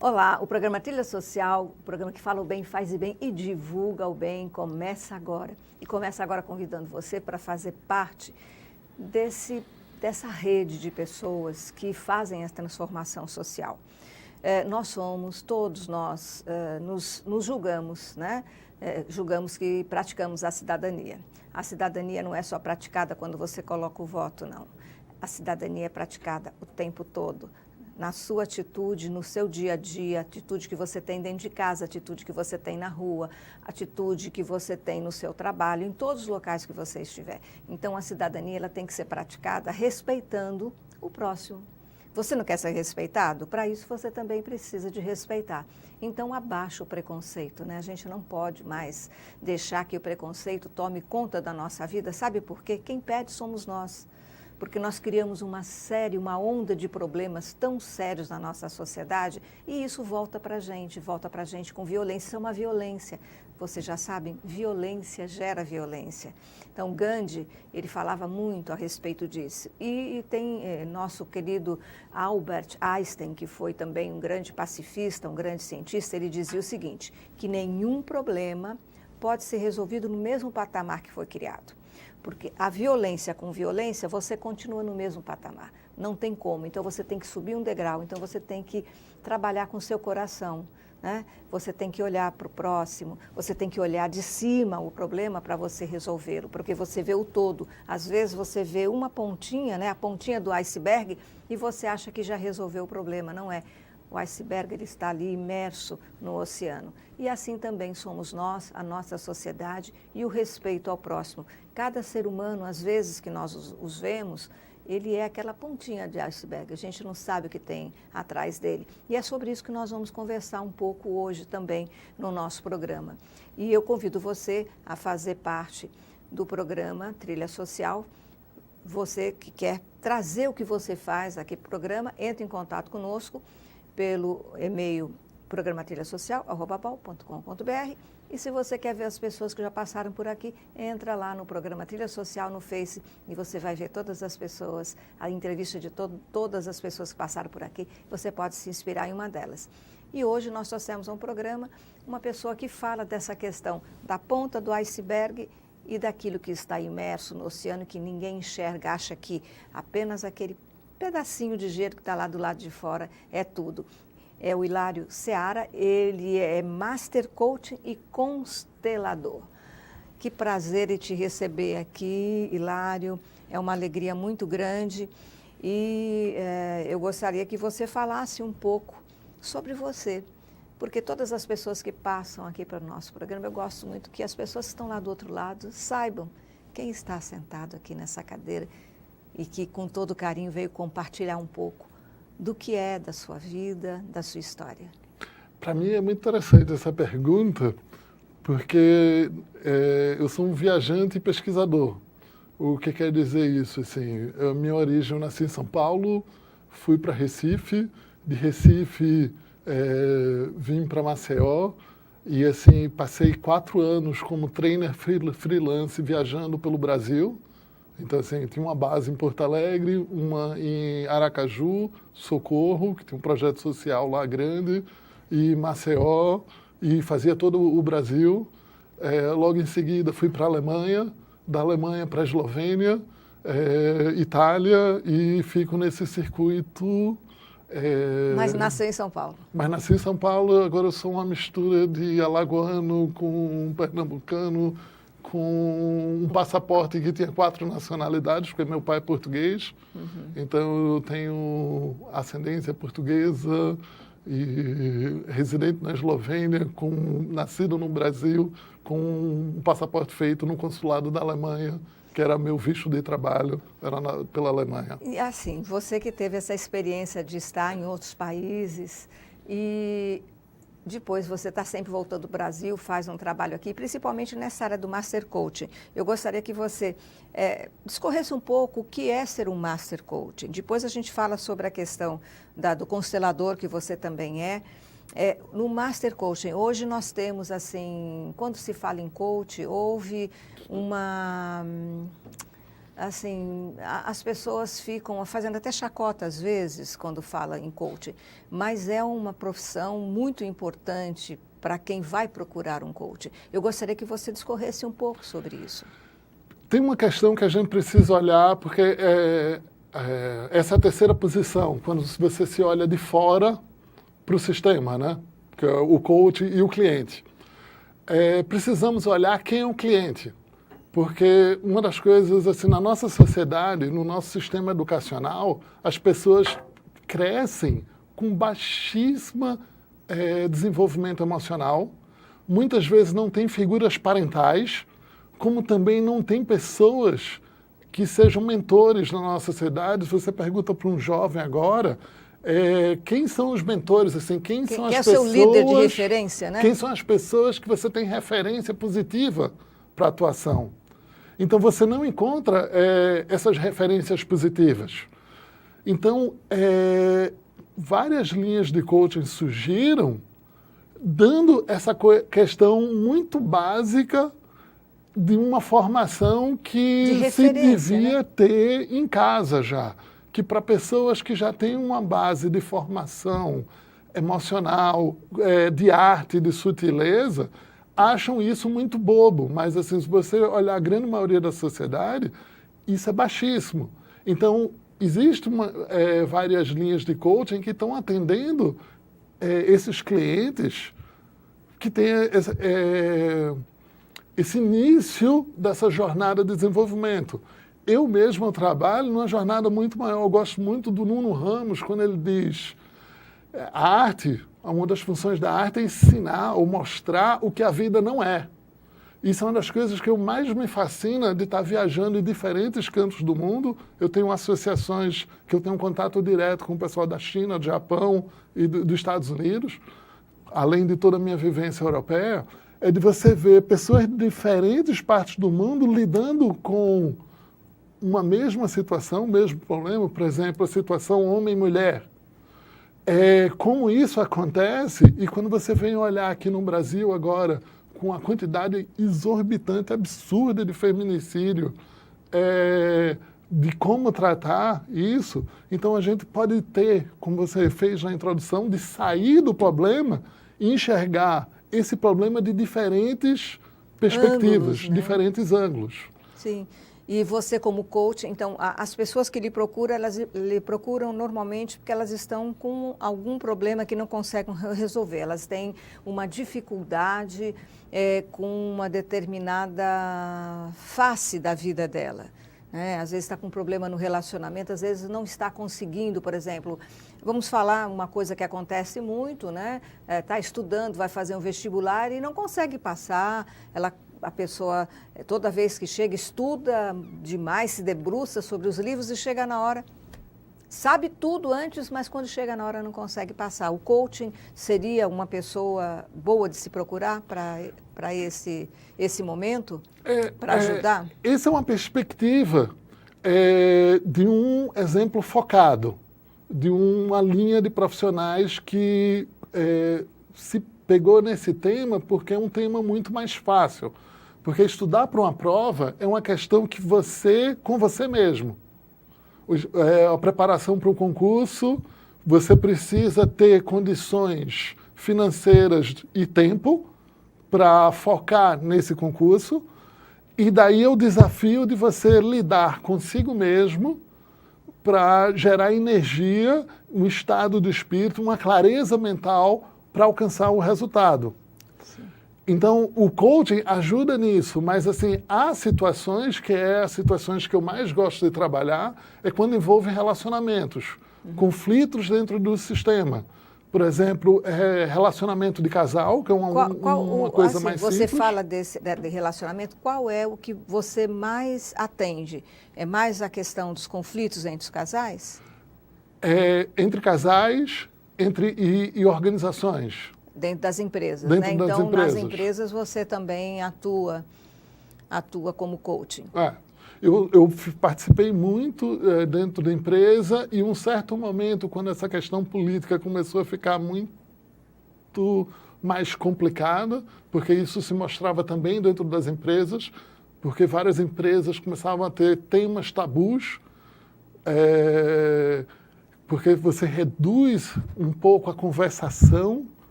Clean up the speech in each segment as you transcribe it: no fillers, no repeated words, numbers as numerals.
Olá, o programa Trilha Social, o programa que fala o bem, faz o bem e divulga o bem, começa agora. E começa agora convidando você para fazer parte dessa rede de pessoas que fazem essa transformação social. Todos nós, nos julgamos, né? Julgamos que praticamos a cidadania. A cidadania não é só praticada quando você coloca o voto, não. A cidadania é praticada o tempo todo, na sua atitude, no seu dia a dia, atitude que você tem dentro de casa, atitude que você tem na rua, atitude que você tem no seu trabalho, em todos os locais que você estiver. Então, a cidadania ela tem que ser praticada respeitando o próximo. Você não quer ser respeitado? Para isso, você também precisa de respeitar. Então, abaixa o preconceito, né? A gente não pode mais deixar que o preconceito tome conta da nossa vida. Sabe por quê? Quem pede somos nós. Porque nós criamos uma onda de problemas tão sérios na nossa sociedade e isso volta para a gente com violência. Isso é uma violência. Vocês já sabem, violência gera violência. Então, Gandhi, ele falava muito a respeito disso. E tem nosso querido Albert Einstein, que foi também um grande pacifista, um grande cientista, ele dizia o seguinte, que nenhum problema pode ser resolvido no mesmo patamar que foi criado. Porque a violência com violência, você continua no mesmo patamar. Não tem como. Então, você tem que subir um degrau. Então, você tem que trabalhar com o seu coração, né? Você tem que olhar para o próximo. Você tem que olhar de cima o problema para você resolvê-lo. Porque você vê o todo. Às vezes, você vê uma pontinha, né? A pontinha do iceberg, e você acha que já resolveu o problema. Não é. O iceberg ele está ali imerso no oceano. E assim também somos nós, a nossa sociedade e o respeito ao próximo. Cada ser humano, às vezes que nós os vemos, ele é aquela pontinha de iceberg. A gente não sabe o que tem atrás dele. E é sobre isso que nós vamos conversar um pouco hoje também no nosso programa. E eu convido você a fazer parte do programa Trilha Social. Você que quer trazer o que você faz aqui para o programa, entre em contato conosco pelo e-mail programatrilhasocial@bal.com.br e se você quer ver as pessoas que já passaram por aqui, entra lá no Programa Trilha Social no Face e você vai ver todas as pessoas, a entrevista de todas as pessoas que passaram por aqui, você pode se inspirar em uma delas. E hoje nós trouxemos a um programa uma pessoa que fala dessa questão da ponta do iceberg e daquilo que está imerso no oceano que ninguém enxerga, acha que apenas aquele pedacinho de gelo que está lá do lado de fora é tudo. É o Hilário Seara, ele é Master Coach e constelador. Que prazer em te receber aqui, Hilário, é uma alegria muito grande e eu gostaria que você falasse um pouco sobre você, porque todas as pessoas que passam aqui para o nosso programa, eu gosto muito que as pessoas que estão lá do outro lado saibam quem está sentado aqui nessa cadeira e que com todo carinho veio compartilhar um pouco do que é da sua vida, da sua história. Para mim é muito interessante essa pergunta, porque eu sou um viajante e pesquisador. O que quer dizer isso? Assim, minha origem, eu nasci em São Paulo, fui para Recife, de Recife vim para Maceió e assim, passei 4 anos como trainer freelance viajando pelo Brasil. Então, assim, tinha uma base em Porto Alegre, uma em Aracaju, Socorro, que tem um projeto social lá grande, e Maceió, e fazia todo o Brasil. Logo em seguida, fui para a Alemanha, da Alemanha para a Eslovênia, Itália, e fico nesse circuito. Mas nasceu em São Paulo? Mas nasci em São Paulo, agora eu sou uma mistura de alagoano com pernambucano, com um passaporte que tinha 4 nacionalidades, porque meu pai é português, então eu tenho ascendência portuguesa e residente na Eslovênia, nascido no Brasil, com um passaporte feito no consulado da Alemanha, que era meu visto de trabalho, era pela Alemanha. E assim, você que teve essa experiência de estar em outros países e depois você está sempre voltando do Brasil, faz um trabalho aqui, principalmente nessa área do Master Coaching. Eu gostaria que você discorresse um pouco o que é ser um Master Coaching. Depois a gente fala sobre a questão do constelador, que você também é. No Master Coaching, hoje nós temos, assim, quando se fala em coach, houve uma... Assim, as pessoas ficam fazendo até chacota às vezes quando fala em coach, mas é uma profissão muito importante para quem vai procurar um coach. Eu gostaria que você discorresse um pouco sobre isso. Tem uma questão que a gente precisa olhar, porque essa é a terceira posição, quando você se olha de fora para o sistema, né? Que é o coach e o cliente. Precisamos olhar quem é o cliente. Porque uma das coisas, assim, na nossa sociedade, no nosso sistema educacional, as pessoas crescem com baixíssimo desenvolvimento emocional, muitas vezes não tem figuras parentais, como também não tem pessoas que sejam mentores na nossa sociedade. Se você pergunta para um jovem agora, quem são os mentores, assim, quem são as pessoas... Quem é o seu líder de referência, né? Quem são as pessoas que você tem referência positiva para a atuação? Então, você não encontra essas referências positivas. Então, várias linhas de coaching surgiram dando essa questão muito básica de uma formação que se devia, né, ter em casa já. Que para pessoas que já têm uma base de formação emocional, de arte, de sutileza, acham isso muito bobo, mas assim, se você olhar a grande maioria da sociedade, isso é baixíssimo. Então, existem várias linhas de coaching que estão atendendo esses clientes que têm esse início dessa jornada de desenvolvimento. Eu mesmo trabalho numa jornada muito maior. Eu gosto muito do Nuno Ramos, quando ele diz a arte... Uma das funções da arte é ensinar ou mostrar o que a vida não é. Isso é uma das coisas que mais me fascina de estar viajando em diferentes cantos do mundo. Eu tenho associações que eu tenho um contato direto com o pessoal da China, do Japão e dos Estados Unidos, além de toda a minha vivência europeia, é de você ver pessoas de diferentes partes do mundo lidando com uma mesma situação, o mesmo problema, por exemplo, a situação homem-mulher. Como isso acontece, e quando você vem olhar aqui no Brasil agora, com a quantidade exorbitante, absurda de feminicídio, de como tratar isso, então a gente pode ter, como você fez na introdução, de sair do problema e enxergar esse problema de diferentes perspectivas, ângulos, né? Diferentes ângulos. Sim. E você como coach, então, as pessoas que lhe procuram, elas lhe procuram normalmente porque elas estão com algum problema que não conseguem resolver. Elas têm uma dificuldade com uma determinada face da vida dela. Às vezes está com um problema no relacionamento, às vezes não está conseguindo, por exemplo, vamos falar uma coisa que acontece muito, né? Está estudando, vai fazer um vestibular e não consegue passar, a pessoa, toda vez que chega, estuda demais, se debruça sobre os livros e chega na hora, sabe tudo antes, mas quando chega na hora não consegue passar. O coaching seria uma pessoa boa de se procurar para esse momento, para ajudar? Essa é uma perspectiva de um exemplo focado, de uma linha de profissionais que se pegou nesse tema porque é um tema muito mais fácil. Porque estudar para uma prova é uma questão que você, com você mesmo. A preparação para um concurso, você precisa ter condições financeiras e tempo para focar nesse concurso. E daí é o desafio de você lidar consigo mesmo para gerar energia, um estado do espírito, uma clareza mental para alcançar o resultado. Então, o coaching ajuda nisso, mas assim, há situações as situações que eu mais gosto de trabalhar é quando envolvem relacionamentos, conflitos dentro do sistema. Por exemplo, relacionamento de casal, que é uma coisa assim, mais simples. Você fala de relacionamento, qual é o que você mais atende? É mais a questão dos conflitos entre os casais? Entre casais e organizações. Dentro das empresas, dentro né? Das então, empresas. Nas empresas você também atua como coaching. Eu participei muito dentro da empresa e um certo momento, quando essa questão política começou a ficar muito muito mais complicada, porque isso se mostrava também dentro das empresas, porque várias empresas começavam a ter temas tabus, porque você reduz um pouco a conversação,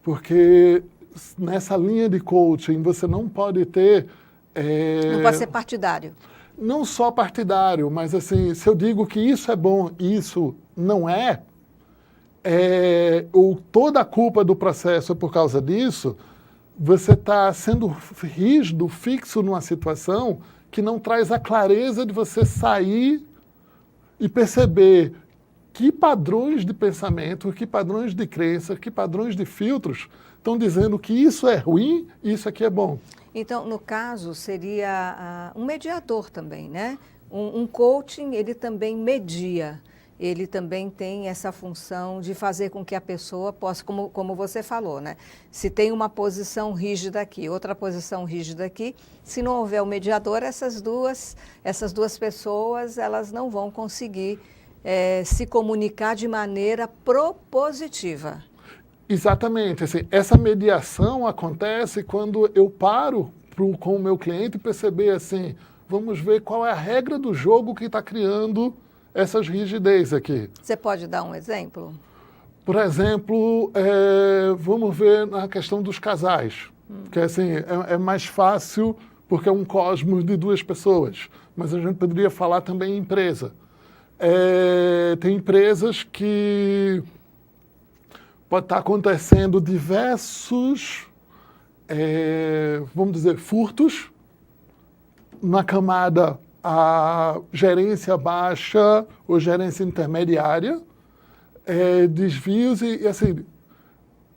porque nessa linha de coaching você não pode ter... Não pode ser partidário. Não só partidário, mas assim, se eu digo que isso é bom e isso não ou toda a culpa do processo é por causa disso, você está sendo rígido, fixo numa situação que não traz a clareza de você sair e perceber que padrões de pensamento, que padrões de crença, que padrões de filtros estão dizendo que isso é ruim e isso aqui é bom. Então, no caso, seria um mediador também, né? Um coaching, ele também media. Ele também tem essa função de fazer com que a pessoa possa, como você falou, né? Se tem uma posição rígida aqui, outra posição rígida aqui, se não houver o mediador, essas duas pessoas, elas não vão conseguir se comunicar de maneira propositiva. Exatamente. Assim, essa mediação acontece quando eu paro com o meu cliente e perceber assim, vamos ver qual é a regra do jogo que está criando essas rigidez aqui. Você pode dar um exemplo? Por exemplo, vamos ver na questão dos casais, que assim, é mais fácil porque é um cosmos de duas pessoas, mas a gente poderia falar também em empresa. Tem empresas que pode estar acontecendo diversos, vamos dizer, furtos na camada a gerência baixa ou gerência intermediária, desvios e assim,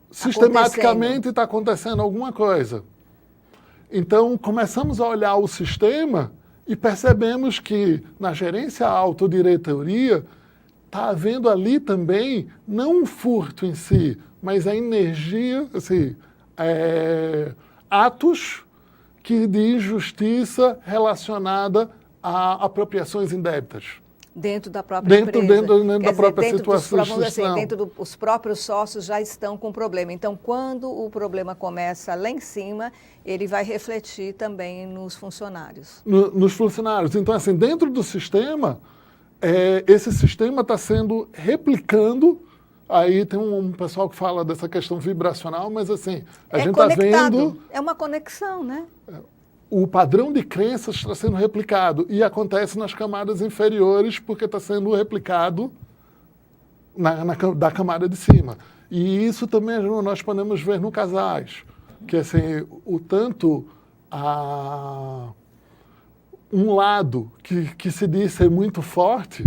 sistematicamente está acontecendo alguma coisa. Então, começamos a olhar o sistema e percebemos que na gerência alta ou diretoria está havendo ali também, não um furto em si, mas a energia, assim, atos de injustiça relacionada a apropriações indébitas. Dentro da própria empresa. Dentro da própria situação. Dentro dos próprios sócios já estão com problema. Então, quando o problema começa lá em cima, ele vai refletir também nos funcionários. Nos funcionários. Então, assim, dentro do sistema, esse sistema está sendo replicando. Aí tem um pessoal que fala dessa questão vibracional, mas assim, a gente está vendo... É uma conexão, né? O padrão de crenças está sendo replicado e acontece nas camadas inferiores porque está sendo replicado da camada de cima. E isso também nós podemos ver no casais, que assim, o tanto um lado que se diz ser muito forte,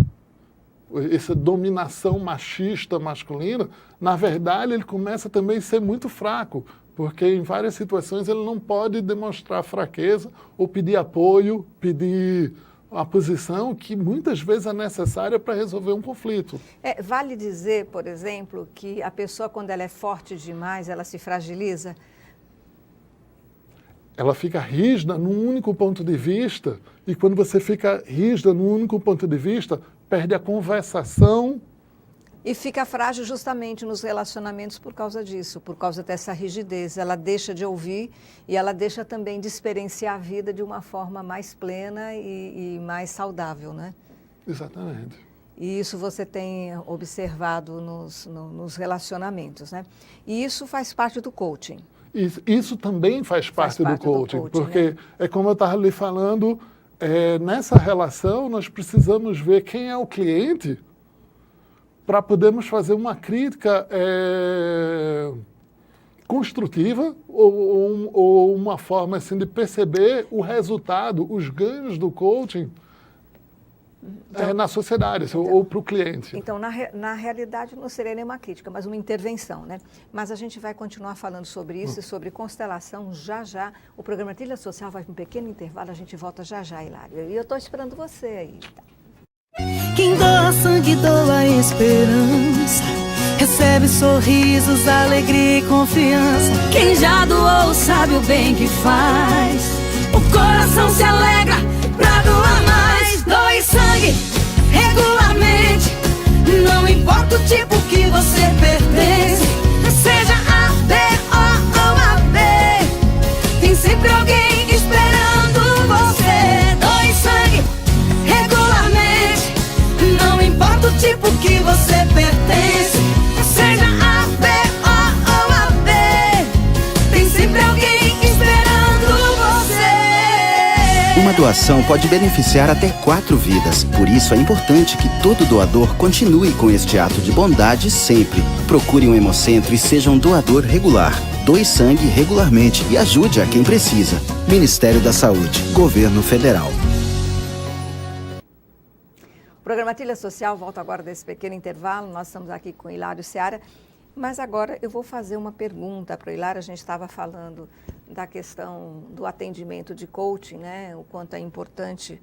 essa dominação machista masculina, na verdade ele começa também a ser muito fraco, porque em várias situações ele não pode demonstrar fraqueza ou pedir apoio, pedir a posição que muitas vezes é necessária para resolver um conflito. Vale dizer, por exemplo, que a pessoa, quando ela é forte demais, ela se fragiliza? Ela fica rígida num único ponto de vista, e quando você fica rígida num único ponto de vista, perde a conversação. E fica frágil justamente nos relacionamentos por causa disso, por causa dessa rigidez. Ela deixa de ouvir e ela deixa também de experienciar a vida de uma forma mais plena e mais saudável, né? Exatamente. E isso você tem observado nos relacionamentos, né? E isso faz parte do coaching. Isso também faz parte do coaching, porque né? é como eu estava lhe falando, nessa relação nós precisamos ver quem é o cliente para podermos fazer uma crítica construtiva ou uma forma assim, de perceber o resultado, os ganhos do coaching na sociedade, então, ou para o cliente. Então, na realidade, não seria nenhuma crítica, mas uma intervenção, né? Mas a gente vai continuar falando sobre isso e sobre constelação já já. O programa Trilha Social vai para um pequeno intervalo, a gente volta já já, Hilário. E eu estou esperando você aí, tá? Quem doa sangue, doa esperança. Recebe sorrisos, alegria e confiança. Quem já doou sabe o bem que faz. O coração se alegra pra doar mais. Doe sangue regularmente. Não importa o tipo que você pertence. Seja a Uma doação pode beneficiar até 4 vidas. Por isso é importante que todo doador continue com este ato de bondade sempre. Procure um hemocentro e seja um doador regular. Doe sangue regularmente e ajude a quem precisa. Ministério da Saúde, Governo Federal. O programa Trilha Social volta agora desse pequeno intervalo. Nós estamos aqui com Hilário Seara. Mas agora eu vou fazer uma pergunta para o Hilário. A gente estava falando da questão do atendimento de coaching, né? O quanto é importante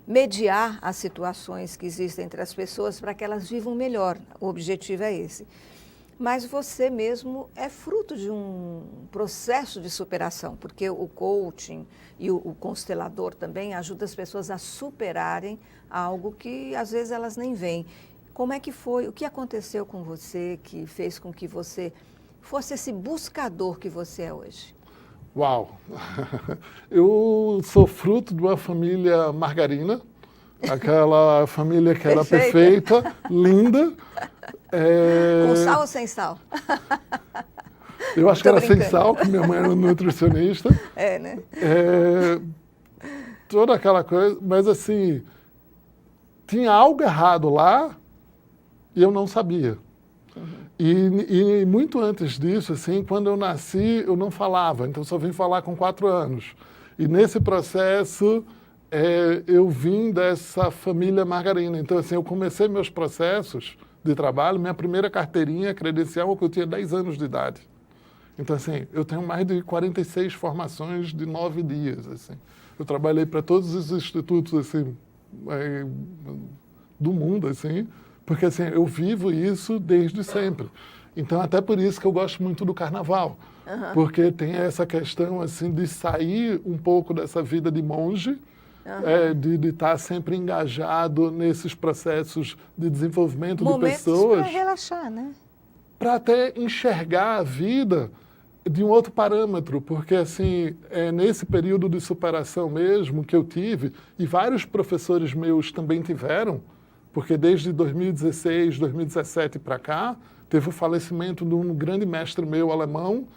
mediar as situações que existem entre as pessoas para que elas vivam melhor. O objetivo é esse. Mas você mesmo é fruto de um processo de superação, porque o coaching e o constelador também ajuda as pessoas a superarem algo que às vezes elas nem veem. Como é que foi? O que aconteceu com você que fez com que você fosse esse buscador que você é hoje? Uau! Eu sou fruto de uma família margarina, aquela família que era perfeita, linda. Com sal ou sem sal? Eu acho que era sem sal, porque minha mãe era nutricionista. Né? Toda aquela coisa, mas assim, tinha algo errado lá e eu não sabia. E muito antes disso, assim, quando eu nasci, eu não falava, então só vim falar com 4 anos. E nesse processo, eu vim dessa família margarina. Então, assim, eu comecei meus processos de trabalho, minha primeira carteirinha credencial, que eu tinha 10 anos de idade. Então, assim, eu tenho mais de 46 formações de 9 dias, assim. Eu trabalhei para todos os institutos, assim, do mundo, assim, porque, assim, eu vivo isso desde sempre. Então, até por isso que eu gosto muito do carnaval, porque tem essa questão, assim, de sair um pouco dessa vida de monge, de estar sempre engajado nesses processos de desenvolvimento de pessoas. Para relaxar, né? Para até enxergar a vida de um outro parâmetro, porque assim, nesse período de superação mesmo que eu tive, e vários professores meus também tiveram, porque desde 2016, 2017 para cá, teve o falecimento de um grande mestre meu alemão,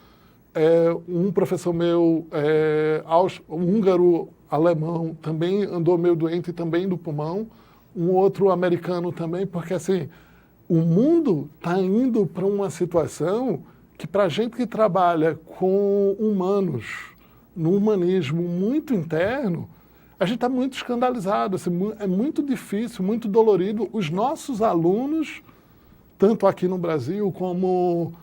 um professor meu húngaro-alemão também andou meio doente, também do pulmão, um outro americano também, porque assim, o mundo está indo para uma situação que para a gente que trabalha com humanos, no humanismo muito interno, a gente está muito escandalizado, assim, é muito difícil, muito dolorido. Os nossos alunos, tanto aqui no Brasil como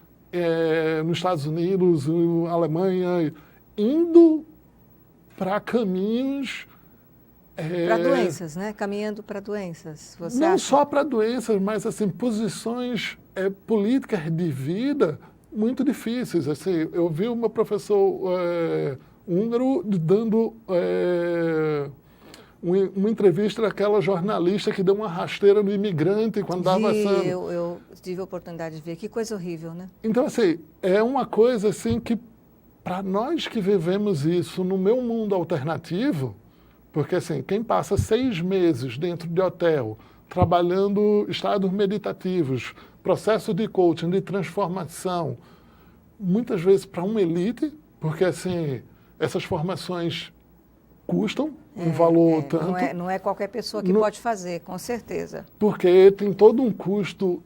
nos Estados Unidos, na Alemanha, indo para caminhos... para doenças, né? Caminhando para doenças. Você não acha? só para doenças, mas assim, posições políticas de vida muito difíceis. Assim, eu vi o meu professor húngaro dando uma entrevista daquela jornalista que deu uma rasteira no imigrante quando estava passando. Eu tive a oportunidade de ver. Que coisa horrível, né? Então, assim, é uma coisa assim que, para nós que vivemos isso no meu mundo alternativo, porque assim, quem passa 6 meses dentro de hotel, trabalhando estados meditativos, processo de coaching, de transformação, muitas vezes para uma elite, porque assim, essas formações custam um valor tanto. Não é qualquer pessoa que pode fazer, com certeza. Porque tem todo um custo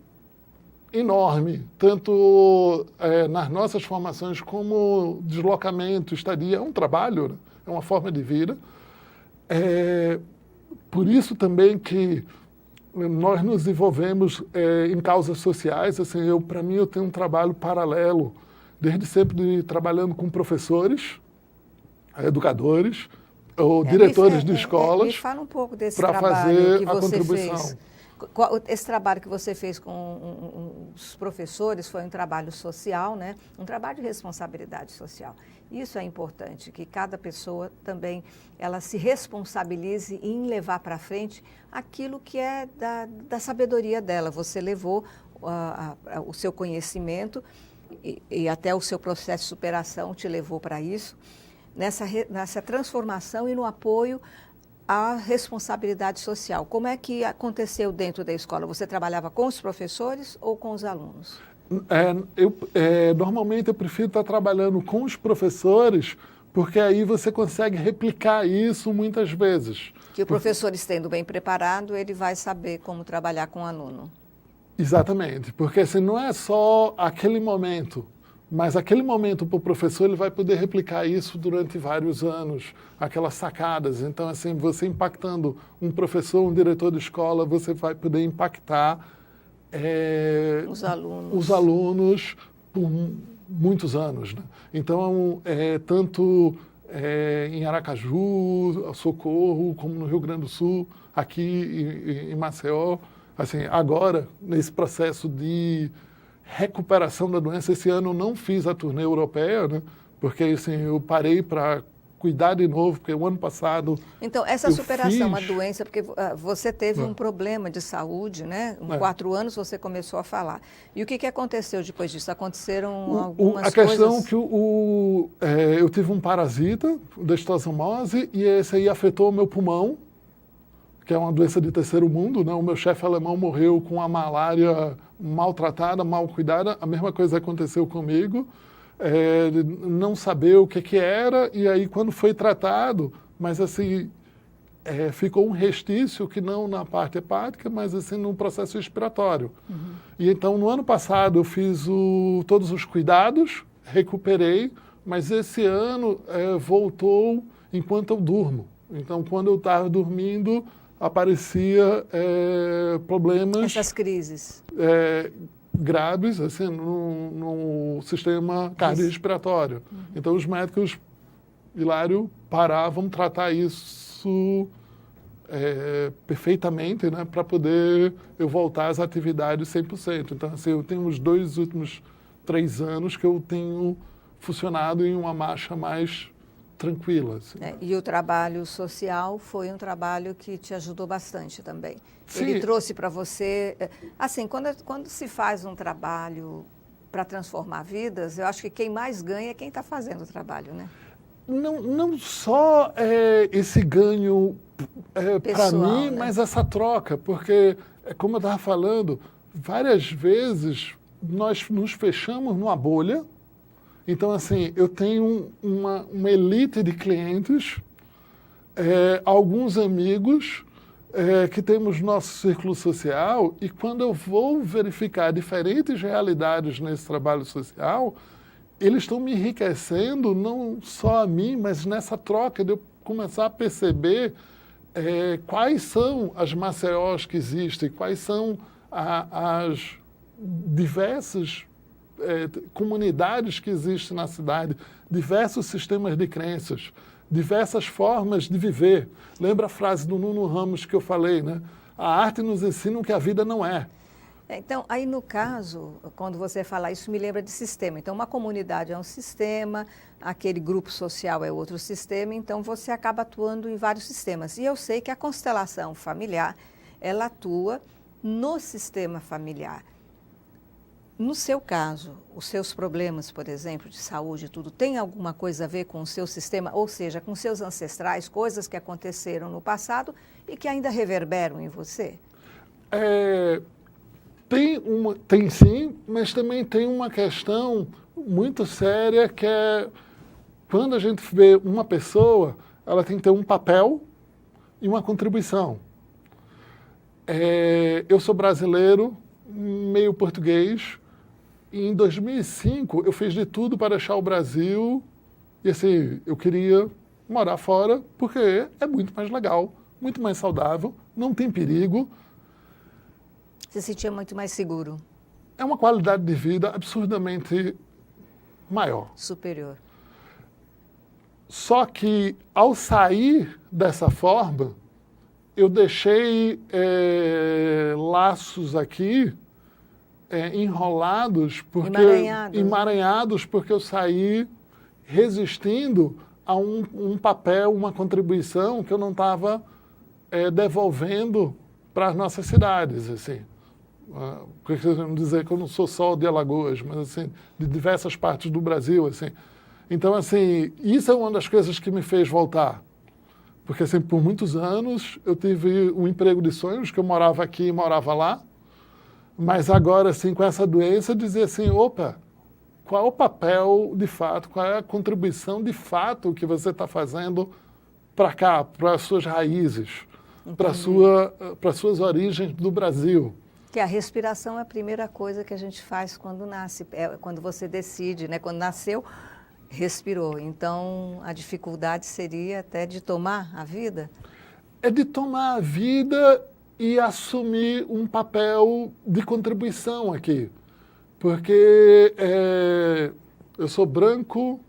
enorme, tanto nas nossas formações como deslocamento, estadia, é um trabalho, né? É uma forma de vida. Por isso também que nós nos envolvemos em causas sociais. Assim, para mim, eu tenho um trabalho paralelo, desde sempre trabalhando com professores, educadores, ou diretores de escolas. Me fala um pouco desse para trabalho fazer que a você contribuição. fez. Esse trabalho que você fez com os professores foi um trabalho social, né? Um trabalho de responsabilidade social. Isso é importante, que cada pessoa também ela se responsabilize em levar para frente aquilo que é da sabedoria dela. Você levou o seu conhecimento e até o seu processo de superação te levou para isso, nessa transformação e no apoio à responsabilidade social. Como é que aconteceu dentro da escola? Você trabalhava com os professores ou com os alunos? Normalmente eu prefiro estar trabalhando com os professores, porque aí você consegue replicar isso muitas vezes. Que o professor, estando bem preparado, ele vai saber como trabalhar com o aluno. Exatamente, porque assim, não é só aquele momento, mas aquele momento para o professor ele vai poder replicar isso durante vários anos, aquelas sacadas. Então, assim, você impactando um professor, um diretor de escola, você vai poder impactar os alunos por muitos anos, né? Então, tanto em Aracaju, Socorro, como no Rio Grande do Sul, aqui em Maceió, assim, agora, nesse processo de recuperação da doença, esse ano eu não fiz a turnê europeia, né? Porque assim, eu parei para cuidar de novo, porque o ano passado... Então, essa superação, a doença, porque você teve um problema de saúde, né? Com 4 anos você começou a falar. E o que aconteceu depois disso? Aconteceram algumas coisas... A questão que eu tive um parasita, dextrosomose, e esse aí afetou o meu pulmão, que é uma doença de terceiro mundo, né? O meu chefe alemão morreu com a malária maltratada, mal cuidada. A mesma coisa aconteceu comigo. Não saber o que era, e aí quando foi tratado, mas assim, ficou um restício que não na parte hepática, mas assim no processo respiratório. E então no ano passado eu fiz todos os cuidados, recuperei, mas esse ano voltou enquanto eu durmo. Então quando eu estava dormindo, aparecia problemas... Essas crises. Graves, assim, no sistema cardiorrespiratório. Então, os médicos, Hilário, paravam tratar isso perfeitamente, né, para poder eu voltar às atividades 100%. Então, assim, eu tenho os 2 últimos 3 anos que eu tenho funcionado em uma marcha mais tranquila. Assim. E o trabalho social foi um trabalho que te ajudou bastante também. Sim. Ele trouxe para você... Assim, quando se faz um trabalho para transformar vidas, eu acho que quem mais ganha é quem está fazendo o trabalho, né? Não só esse ganho para mim, né? Mas essa troca, porque, como eu estava falando, várias vezes nós nos fechamos numa bolha. Então, assim, eu tenho uma elite de clientes, alguns amigos que temos nosso círculo social, e quando eu vou verificar diferentes realidades nesse trabalho social, eles estão me enriquecendo, não só a mim, mas nessa troca de eu começar a perceber quais são as Maceiós que existem, quais são as diversas comunidades que existem na cidade, diversos sistemas de crenças, diversas formas de viver. Lembra a frase do Nuno Ramos que eu falei, né? A arte nos ensina o que a vida não é. Então, aí no caso, quando você fala isso, me lembra de sistema. Então, uma comunidade é um sistema, aquele grupo social é outro sistema, então você acaba atuando em vários sistemas. E eu sei que a constelação familiar, ela atua no sistema familiar. No seu caso, os seus problemas, por exemplo, de saúde e tudo, tem alguma coisa a ver com o seu sistema, ou seja, com seus ancestrais, coisas que aconteceram no passado e que ainda reverberam em você? Tem sim, mas também tem uma questão muito séria que é quando a gente vê uma pessoa, ela tem que ter um papel e uma contribuição. Eu sou brasileiro, meio português, e em 2005 eu fiz de tudo para deixar o Brasil e assim, eu queria morar fora porque é muito mais legal, muito mais saudável, não tem perigo. Se sentia muito mais seguro? É uma qualidade de vida absurdamente maior. Superior. Só que ao sair dessa forma, eu deixei laços aqui enrolados, emaranhados, porque eu saí resistindo a um papel, uma contribuição que eu não estava devolvendo para as nossas cidades, assim. Porque vocês vão dizer que eu não sou só de Alagoas, mas assim, de diversas partes do Brasil, assim. Então, assim, isso é uma das coisas que me fez voltar. Porque, assim, por muitos anos eu tive um emprego de sonhos, que eu morava aqui e morava lá. Mas agora, assim, com essa doença, dizer assim, opa, qual é o papel de fato, qual é a contribuição de fato que você está fazendo para cá, para as suas raízes, para suas origens do Brasil. Que a respiração é a primeira coisa que a gente faz quando nasce, quando você decide, né? Quando nasceu, respirou. Então, a dificuldade seria até de tomar a vida? É de tomar a vida e assumir um papel de contribuição aqui. Porque eu sou branco,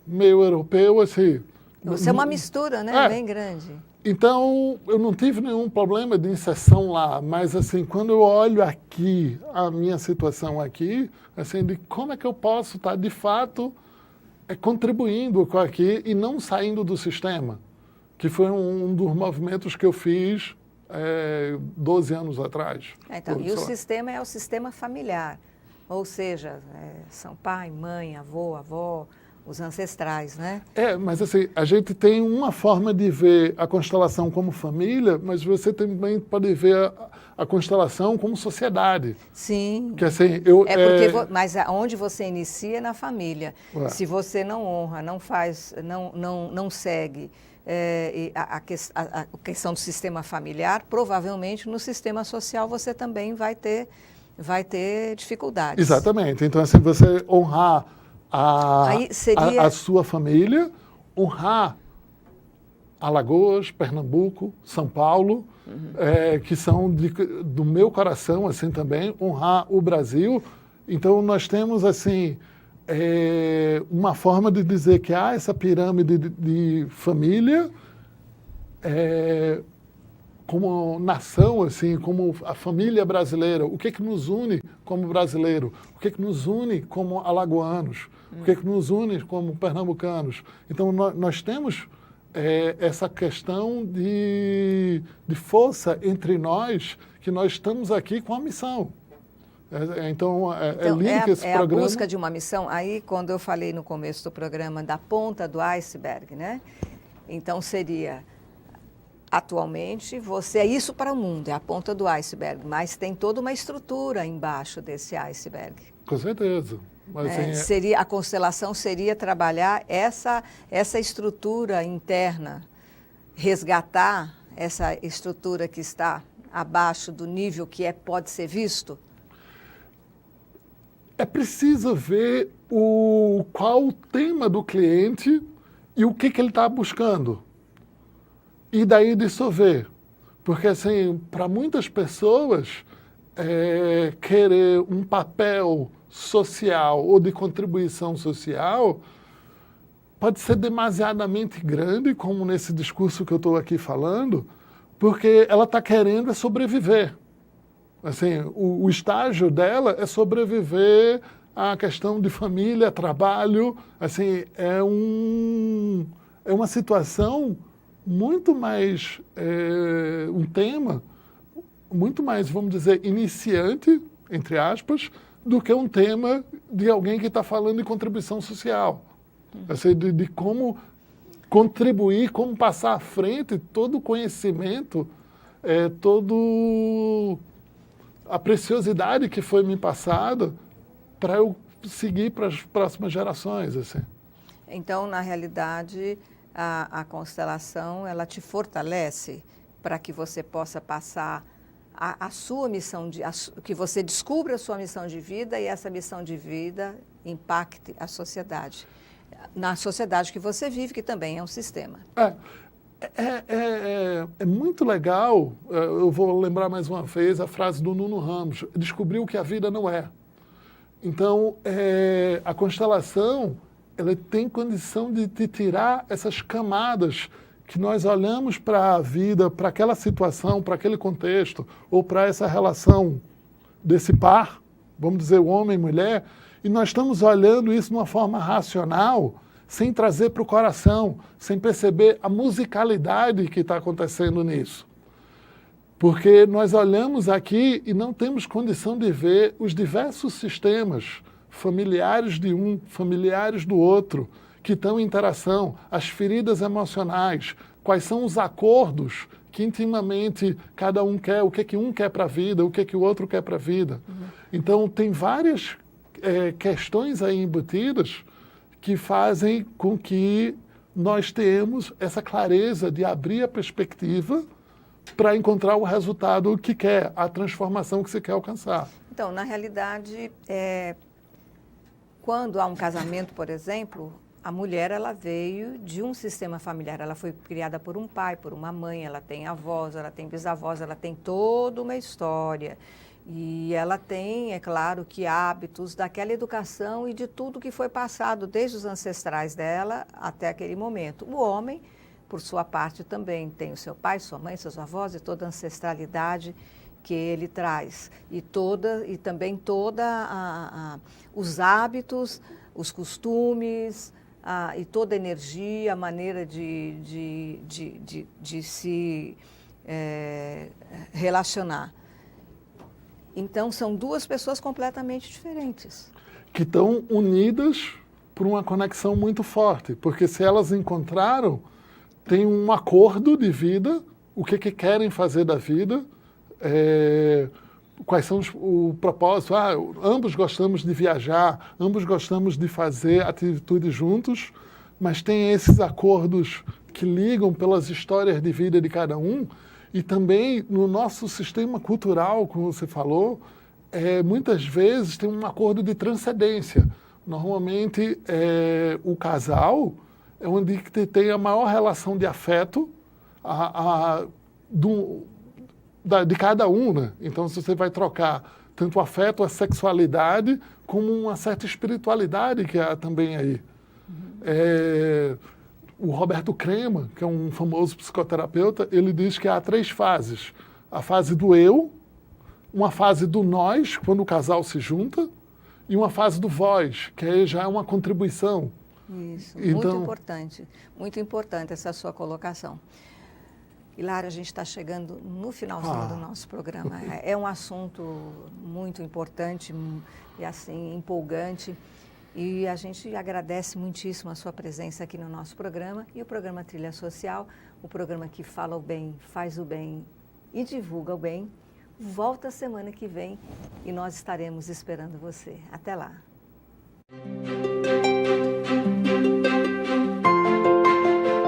meio europeu, assim. Você é uma mistura, né? Bem grande. Então, eu não tive nenhum problema de inserção lá, mas assim, quando eu olho aqui, a minha situação aqui, assim, de como é que eu posso estar, de fato, contribuindo com aqui e não saindo do sistema, que foi um dos movimentos que eu fiz 12 anos atrás. Então, e o sistema é o sistema familiar, ou seja, são pai, mãe, avô, avó, os ancestrais, né? Mas assim, a gente tem uma forma de ver a constelação como família, mas você também pode ver a constelação como sociedade. Sim. Que assim, mas onde você inicia é na família. Se você não honra, não faz, não segue a questão do sistema familiar, provavelmente no sistema social você também vai ter dificuldades. Exatamente. Então, assim, você honrar a sua família, honrar Alagoas, Pernambuco, São Paulo, que são do meu coração, assim, também, honrar o Brasil. Então, nós temos, assim, uma forma de dizer que há essa pirâmide de família como nação, assim, como a família brasileira. O que nos une como brasileiro? O que nos une como alagoanos? O que nos une como pernambucanos? Então, nós temos essa questão de força entre nós, que nós estamos aqui com a missão. Então, link esse programa. A busca de uma missão. Aí, quando eu falei no começo do programa da ponta do iceberg, né? Então, seria, atualmente, é isso para o mundo, é a ponta do iceberg, mas tem toda uma estrutura embaixo desse iceberg. Com certeza. Mas, a constelação seria trabalhar essa estrutura interna, resgatar essa estrutura que está abaixo do nível que pode ser visto? É preciso ver qual o tema do cliente e o que ele está buscando. E daí dissolver. Porque, assim, para muitas pessoas, querer um papel social ou de contribuição social pode ser demasiadamente grande, como nesse discurso que eu estou aqui falando, porque ela está querendo sobreviver. Assim, o estágio dela é sobreviver à questão de família, trabalho. Assim, é uma situação muito mais, um tema muito mais, vamos dizer, iniciante, entre aspas, do que um tema de alguém que está falando de contribuição social. Assim, de como contribuir, como passar à frente todo o conhecimento, todo a preciosidade que foi me passada para eu seguir para as próximas gerações. Assim. Então, na realidade, a constelação, ela te fortalece para que você possa passar a sua missão, que você descubra a sua missão de vida e essa missão de vida impacte a sociedade. Na sociedade que você vive, que também é um sistema. É muito legal, eu vou lembrar mais uma vez a frase do Nuno Ramos, descobriu que a vida não é. Então, a constelação, ela tem condição de te tirar essas camadas que nós olhamos para a vida, para aquela situação, para aquele contexto, ou para essa relação desse par, vamos dizer, o homem e mulher, e nós estamos olhando isso de uma forma racional, sem trazer para o coração, sem perceber a musicalidade que está acontecendo nisso. Porque nós olhamos aqui e não temos condição de ver os diversos sistemas familiares de um, familiares do outro, que estão em interação, as feridas emocionais, quais são os acordos que intimamente cada um quer, o que um quer para a vida, o que o outro quer para a vida. Então, tem várias questões aí embutidas que fazem com que nós tenhamos essa clareza de abrir a perspectiva para encontrar o resultado que quer, a transformação que se quer alcançar. Então, na realidade, quando há um casamento, por exemplo, a mulher ela veio de um sistema familiar, ela foi criada por um pai, por uma mãe, ela tem avós, ela tem bisavós, ela tem toda uma história. E ela tem, é claro, que hábitos daquela educação e de tudo que foi passado desde os ancestrais dela até aquele momento. O homem, por sua parte, também tem o seu pai, sua mãe, seus avós e toda a ancestralidade que ele traz. E também os hábitos, os costumes, e toda a energia, a maneira de se relacionar. Então, são duas pessoas completamente diferentes. Que estão unidas por uma conexão muito forte, porque se elas encontraram, tem um acordo de vida, o que querem fazer da vida, quais são o propósito. Ambos gostamos de viajar, ambos gostamos de fazer atitudes juntos, mas tem esses acordos que ligam pelas histórias de vida de cada um. E também no nosso sistema cultural, como você falou, muitas vezes tem um acordo de transcendência. Normalmente, o casal é onde tem a maior relação de afeto de cada um, né? Então, se você vai trocar tanto o afeto, a sexualidade, como uma certa espiritualidade que há também aí. O Roberto Crema, que é um famoso psicoterapeuta, ele diz que há 3 fases. A fase do eu, uma fase do nós, quando o casal se junta, e uma fase do vós, que aí já é uma contribuição. Isso, então, muito importante essa sua colocação. Hilário, a gente está chegando no finalzinho do nosso programa. É um assunto muito importante e assim empolgante. E a gente agradece muitíssimo a sua presença aqui no nosso programa e o programa Trilha Social, o programa que fala o bem, faz o bem e divulga o bem. Volta semana que vem e nós estaremos esperando você. Até lá.